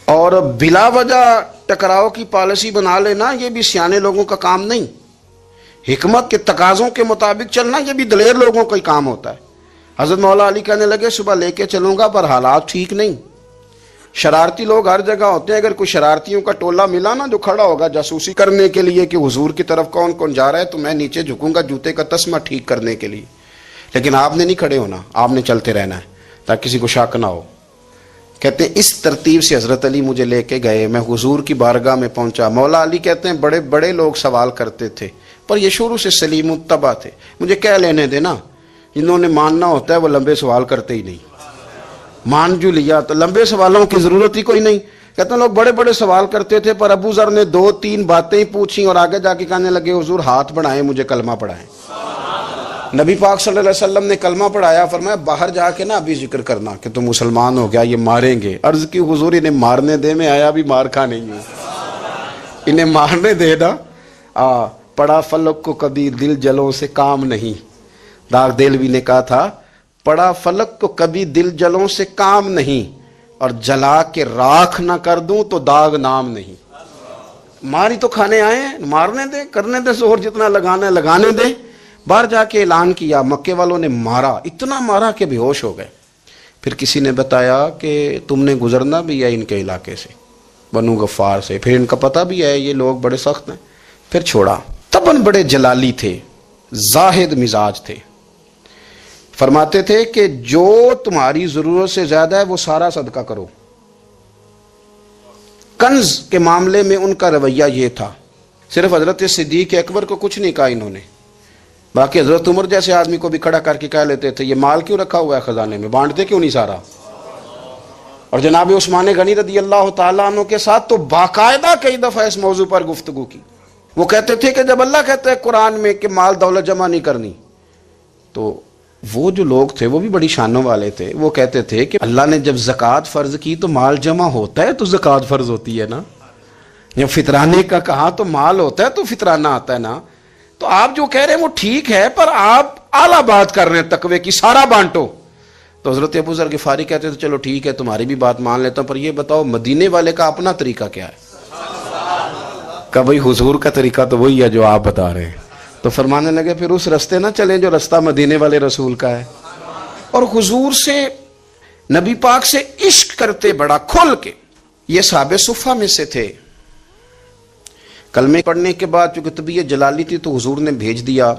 Speaker 2: اور بلا وجہ ٹکراؤ کی پالیسی بنا لینا یہ بھی سیانے لوگوں کا کام نہیں۔ حکمت کے تقاضوں کے مطابق چلنا یہ بھی دلیر لوگوں کا ہی کام ہوتا ہے۔ حضرت مولا علی کہنے لگے صبح لے کے چلوں گا، پر حالات ٹھیک نہیں۔ شرارتی لوگ ہر جگہ ہوتے ہیں، اگر کوئی شرارتیوں کا ٹولہ ملا نا جو کھڑا ہوگا جاسوسی کرنے کے لیے کہ حضور کی طرف کون کون جا رہا ہے، تو میں نیچے جھکوں گا جوتے کا تسمہ ٹھیک کرنے کے لیے، لیکن آپ نے نہیں کھڑے ہونا، آپ نے چلتے رہنا ہے تاکہ کسی کو شک نہ ہو۔ کہتے ہیں اس ترتیب سے حضرت علی مجھے لے کے گئے، میں حضور کی بارگاہ میں پہنچا۔ مولا علی کہتے ہیں بڑے بڑے لوگ سوال کرتے تھے، پر یہ شروع سے سلیم الطبع تھے، مجھے کہہ لینے دینا، جنہوں نے ماننا ہوتا ہے وہ لمبے سوال کرتے ہی نہیں۔ مان جو لیا تو لمبے سوالوں کی ضرورت ہی کوئی نہیں۔ کہتے ہیں لوگ بڑے بڑے سوال کرتے تھے، پر ابو ذر نے 2-3 باتیں ہی پوچھیں اور آگے جا کے کہنے لگے حضور ہاتھ بڑھائیں، مجھے کلمہ پڑھائیں۔ نبی پاک صلی اللہ علیہ وسلم نے کلمہ پڑھایا، فرمایا باہر جا کے نا ابھی ذکر کرنا کہ تم مسلمان ہو گیا، یہ ماریں گے۔ عرض کی حضور انہیں مارنے دے، میں آیا بھی مار کھا نہیں ہوں، انہیں مارنے دے نا۔ پڑا فلک کو کبھی دل جلوں سے کام نہیں، داغ دلوی نے کہا تھا پڑا فلک کو کبھی دل جلوں سے کام نہیں، اور جلا کے راکھ نہ کر دوں تو داغ نام نہیں۔ ماری تو کھانے آئے ہیں، مارنے دے، کرنے دے زور جتنا لگانا ہے لگانے دے۔ باہر جا کے اعلان کیا، مکے والوں نے مارا، اتنا مارا کہ بے ہوش ہو گئے۔ پھر کسی نے بتایا کہ تم نے گزرنا بھی ہے ان کے علاقے سے، بنو غفار سے، پھر ان کا پتہ بھی ہے یہ لوگ بڑے سخت ہیں، پھر چھوڑا۔ تباً بڑے جلالی تھے، زاہد مزاج تھے، فرماتے تھے کہ جو تمہاری ضرورت سے زیادہ ہے وہ سارا صدقہ کرو۔ کنز کے معاملے میں ان کا رویہ یہ تھا، صرف حضرت صدیق اکبر کو کچھ نہیں کہا انہوں نے، باقی حضرت عمر جیسے آدمی کو بھی کھڑا کر کے کہہ لیتے تھے یہ مال کیوں رکھا ہوا ہے خزانے میں، بانٹتے کیوں نہیں سارا؟ اور جناب عثمان غنی رضی اللہ تعالیٰ عنہ کے ساتھ تو باقاعدہ کئی دفعہ اس موضوع پر گفتگو کی۔ وہ کہتے تھے کہ جب اللہ کہتا ہے قرآن میں کہ مال دولت جمع نہیں کرنی، تو وہ جو لوگ تھے وہ بھی بڑی شانوں والے تھے، وہ کہتے تھے کہ اللہ نے جب زکوٰۃ فرض کی تو مال جمع ہوتا ہے تو زکوٰۃ فرض ہوتی ہے نا، جب فطرانے کا کہا تو مال ہوتا ہے تو فطرانہ آتا ہے نا۔ تو آپ جو کہہ رہے ہیں وہ ٹھیک ہے، پر آپ اعلیٰ بات کر رہے ہیں تقوی کی، سارا بانٹو۔ تو حضرت ابو ذر غفاری کہتے تھے چلو ٹھیک ہے تمہاری بھی بات مان لیتا ہوں، پر یہ بتاؤ مدینے والے کا اپنا طریقہ کیا ہے؟ کہ بھئی حضور کا طریقہ تو وہی ہے جو آپ بتا رہے ہیں۔ تو فرمانے لگے پھر اس رستے نہ چلیں جو رستہ مدینے والے رسول کا ہے، اور حضور سے نبی پاک سے عشق کرتے بڑا کھل کے۔ یہ صحابہ صفہ میں سے تھے۔ کلمے پڑھنے کے بعد چونکہ طبیعت جلالی تھی تو حضور نے بھیج دیا،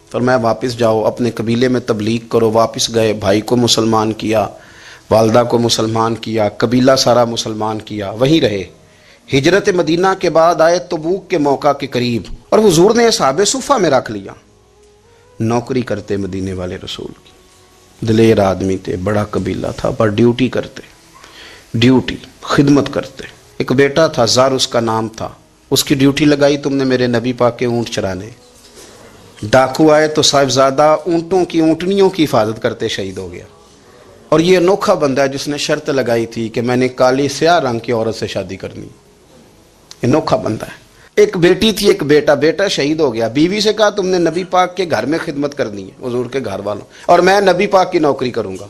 Speaker 2: فرمایا واپس جاؤ اپنے قبیلے میں تبلیغ کرو۔ واپس گئے، بھائی کو مسلمان کیا، والدہ کو مسلمان کیا، قبیلہ سارا مسلمان کیا، وہیں رہے، ہجرت مدینہ کے بعد آئے تبوک کے موقع کے قریب، اور حضور نے اصحاب صفہ میں رکھ لیا۔ نوکری کرتے مدینے والے رسول کی، دلیر آدمی تھے، بڑا قبیلہ تھا، پر ڈیوٹی کرتے، ڈیوٹی خدمت کرتے۔ ایک بیٹا تھا، زار اس کا نام تھا، اس کی ڈیوٹی لگائی تم نے میرے نبی پاک کے اونٹ چرانے۔ ڈاکو آئے تو صاحبزادہ اونٹوں کی، اونٹنیوں کی حفاظت کرتے شہید ہو گیا۔ اور یہ انوکھا بندہ ہے جس نے شرط لگائی تھی کہ میں نے کالی سیاہ رنگ کی عورت سے شادی کرنی۔ انوکھا بندہ ہے۔ ایک بیٹی تھی، ایک بیٹا، بیٹا شہید ہو گیا۔ بیوی سے کہا تم نے نبی پاک کے گھر میں خدمت کرنی ہے، حضور کے گھر والوں، اور میں نبی پاک کی نوکری کروں گا۔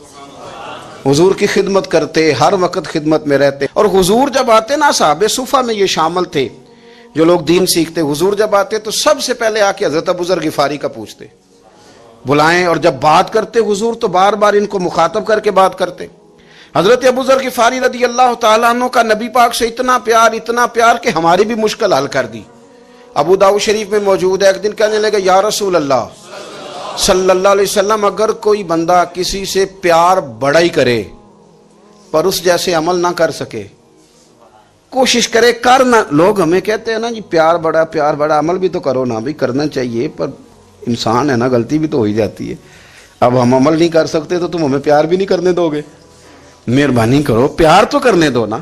Speaker 2: حضور کی خدمت کرتے، ہر وقت خدمت میں رہتے۔ اور حضور جب آتے نا، صحابہ صفہ میں یہ شامل تھے جو لوگ دین سیکھتے، حضور جب آتے تو سب سے پہلے آ کے حضرت ابوذر غفاری کا پوچھتے، بلائیں، اور جب بات کرتے حضور تو بار بار ان کو مخاطب کر کے بات کرتے۔ حضرت ابوذر غفاری رضی اللہ تعالیٰ عنہ کا نبی پاک سے اتنا پیار کہ ہماری بھی مشکل حل کر دی۔ ابو داؤد شریف میں موجود ہے، ایک دن کہنے لگے یا رسول اللہ صلی اللہ علیہ وسلم، اگر کوئی بندہ کسی سے پیار بڑا ہی کرے پر اس جیسے عمل نہ کر سکے، کوشش کرے کر نہ، لوگ ہمیں کہتے ہیں نا جی پیار بڑا، عمل بھی تو کرو نا، بھی کرنا چاہیے، پر انسان ہے نا، غلطی بھی تو ہو ہی جاتی ہے۔ اب ہم عمل نہیں کر سکتے تو تم ہمیں پیار بھی نہیں کرنے دو گے؟ مہربانی کرو، پیار تو کرنے دو نا۔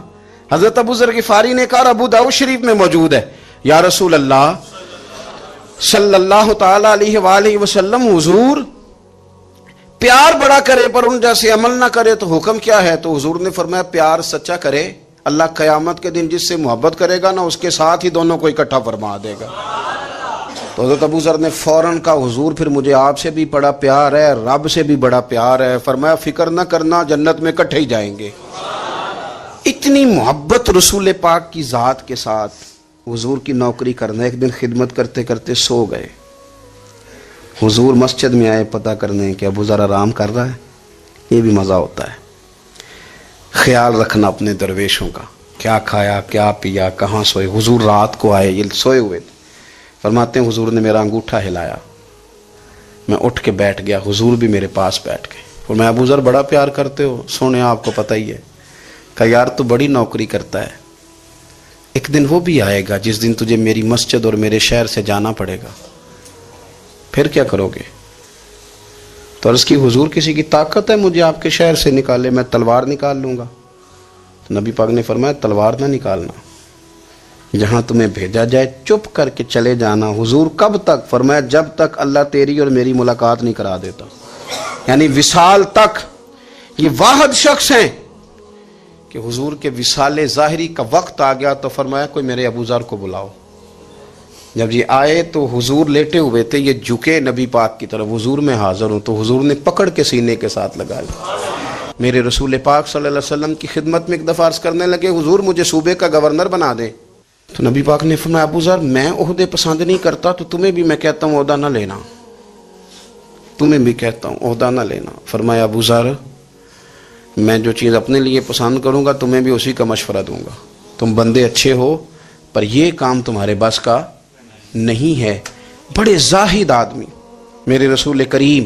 Speaker 2: حضرت ابوذر غفاری نے کہا، ابو داؤد شریف میں موجود ہے، یا رسول اللہ صلی اللہ تعالی علیہ وآلہ وسلم، حضور پیار بڑا کرے پر ان جیسے عمل نہ کرے تو حکم کیا ہے؟ تو حضور نے فرمایا پیار سچا کرے، اللہ قیامت کے دن جس سے محبت کرے گا نا اس کے ساتھ ہی دونوں کو اکٹھا فرما دے گا۔ تو حضرت ابوذر نے فوراً کہا، حضور پھر مجھے آپ سے بھی بڑا پیار ہے، رب سے بھی بڑا پیار ہے۔ فرمایا فکر نہ کرنا، جنت میں اکٹھے ہی جائیں گے۔ اتنی محبت رسول پاک کی ذات کے ساتھ حضور کی نوکری کرنا۔ ایک دن خدمت کرتے کرتے سو گئے، حضور مسجد میں آئے پتہ کرنے کہ ابوذر آرام کر رہا ہے۔ یہ بھی مزہ ہوتا ہے، خیال رکھنا اپنے درویشوں کا، کیا کھایا، کیا پیا، کہاں سوئے۔ حضور رات کو آئے، یہ سوئے ہوئے تھے، فرماتے ہیں حضور نے میرا انگوٹھا ہلایا، میں اٹھ کے بیٹھ گیا، حضور بھی میرے پاس بیٹھ گئے۔ اور میں ابوذر بڑا پیار کرتے ہو؟ سونے آپ کو پتہ ہی ہے۔ کہا یار تو بڑی نوکری کرتا ہے، ایک دن وہ بھی آئے گا جس دن تجھے میری مسجد اور میرے شہر سے جانا پڑے گا، پھر کیا کرو گے؟ تو عرض کی حضور کسی کی طاقت ہے مجھے آپ کے شہر سے نکالے؟ میں تلوار نکال لوں گا۔ تو نبی پاک نے فرمایا تلوار نہ نکالنا، جہاں تمہیں بھیجا جائے چپ کر کے چلے جانا۔ حضور کب تک؟ فرمایا جب تک اللہ تیری اور میری ملاقات نہیں کرا دیتا، یعنی وصال تک۔ یہ واحد شخص ہیں کہ حضور کے وصال ظاہری کا وقت آ گیا تو فرمایا کوئی میرے ابوذر کو بلاؤ۔ جب یہ آئے تو حضور لیٹے ہوئے تھے، یہ جھکے نبی پاک کی طرف، حضور میں حاضر ہوں، تو حضور نے پکڑ کے سینے کے ساتھ لگا لیا۔ میرے رسول پاک صلی اللہ علیہ وسلم کی خدمت میں ایک دفعہ عرض کرنے لگے حضور مجھے صوبے کا گورنر بنا دیں۔ تو نبی پاک نے فرمایا ابوذر میں عہدے پسند نہیں کرتا، تو تمہیں بھی میں کہتا ہوں عہدہ نہ لینا، تمہیں بھی کہتا ہوں عہدہ نہ لینا۔ فرمایا ابوذر میں جو چیز اپنے لیے پسند کروں گا تمہیں بھی اسی کا مشورہ دوں گا، تم بندے اچھے ہو پر یہ کام تمہارے بس کا نہیں ہے۔ بڑے زاہد آدمی میرے رسول کریم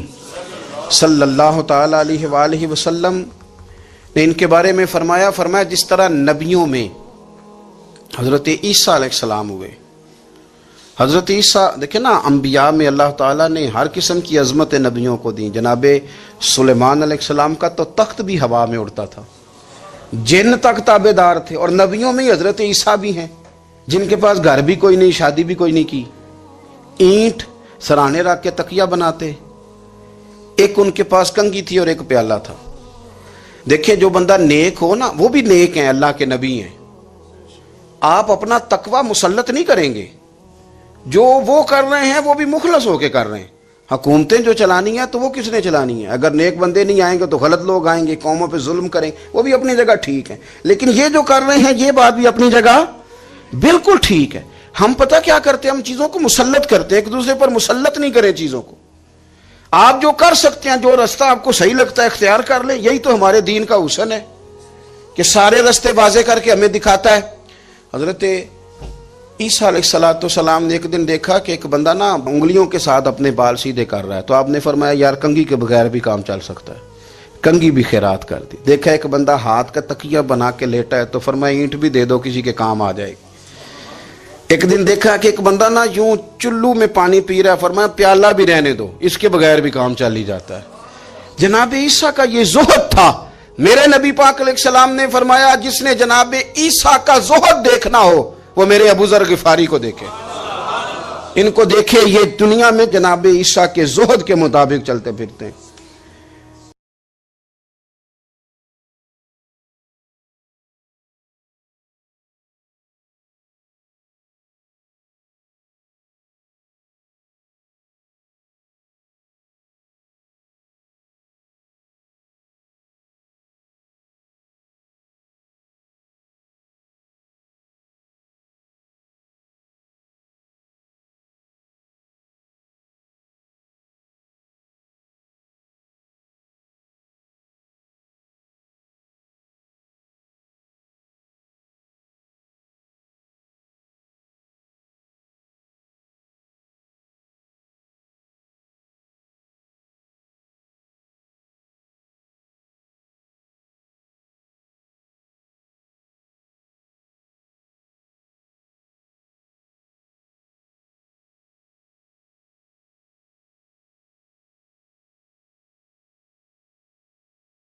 Speaker 2: صلی اللہ تعالی علیہ وآلہ وسلم نے ان کے بارے میں فرمایا جس طرح نبیوں میں حضرت عیسیٰ علیہ السلام ہوئے، حضرت عیسیٰ دیکھیں نا، انبیاء میں اللہ تعالیٰ نے ہر قسم کی عظمت نبیوں کو دی۔ جناب سلیمان علیہ السلام کا تو تخت بھی ہوا میں اڑتا تھا، جن تک تابع دار تھے، اور نبیوں میں حضرت عیسیٰ بھی ہیں جن کے پاس گھر بھی کوئی نہیں، شادی بھی کوئی نہیں کی، اینٹ سرانے رکھ کے تکیہ بناتے، ایک ان کے پاس کنگھی تھی اور ایک پیالہ تھا۔ دیکھیں جو بندہ نیک ہو نا، وہ بھی نیک ہیں، اللہ کے نبی ہیں۔ آپ اپنا تقوی مسلط نہیں کریں گے، جو وہ کر رہے ہیں وہ بھی مخلص ہو کے کر رہے ہیں۔ حکومتیں جو چلانی ہیں تو وہ کس نے چلانی ہے؟ اگر نیک بندے نہیں آئیں گے تو غلط لوگ آئیں گے، قوموں پہ ظلم کریں، وہ بھی اپنی جگہ ٹھیک ہے، لیکن یہ جو کر رہے ہیں یہ بات بھی اپنی جگہ بالکل ٹھیک ہے۔ ہم پتہ کیا کرتے ہیں، ہم چیزوں کو مسلط کرتے ہیں، ایک دوسرے پر مسلط نہیں کریں چیزوں کو۔ آپ جو کر سکتے ہیں، جو رستہ آپ کو صحیح لگتا ہے اختیار کر لیں، یہی تو ہمارے دین کا حسن ہے کہ سارے رستے واضح کر کے ہمیں دکھاتا ہے۔ حضرت عیسیٰ علیہ السلام نے ایک دن دیکھا کہ ایک بندہ نا انگلیوں کے ساتھ اپنے بال سیدھے کر رہا ہے، تو آپ نے فرمایا یار کنگھی کے بغیر بھی کام چل سکتا ہے، کنگھی بھی خیرات کر دی۔ دیکھا ایک بندہ ہاتھ کا تکیہ بنا کے لیٹا ہے، تو فرمایا اینٹ بھی دے دو کسی کے کام آ جائے گی۔ ایک دن دیکھا کہ ایک بندہ نا یوں چلو میں پانی پی رہا ہے، فرمایا پیالہ بھی رہنے دو، اس کے بغیر بھی کام چل ہی جاتا ہے۔ جناب عیسیٰ کا یہ زہد تھا۔ میرے نبی پاک علیہ السلام نے فرمایا جس نے جناب عیسیٰ کا زہد دیکھنا ہو وہ میرے ابو ذر غفاری کو دیکھے، ان کو دیکھے، یہ دنیا میں جناب عیسیٰ کے زہد کے مطابق چلتے پھرتے ہیں۔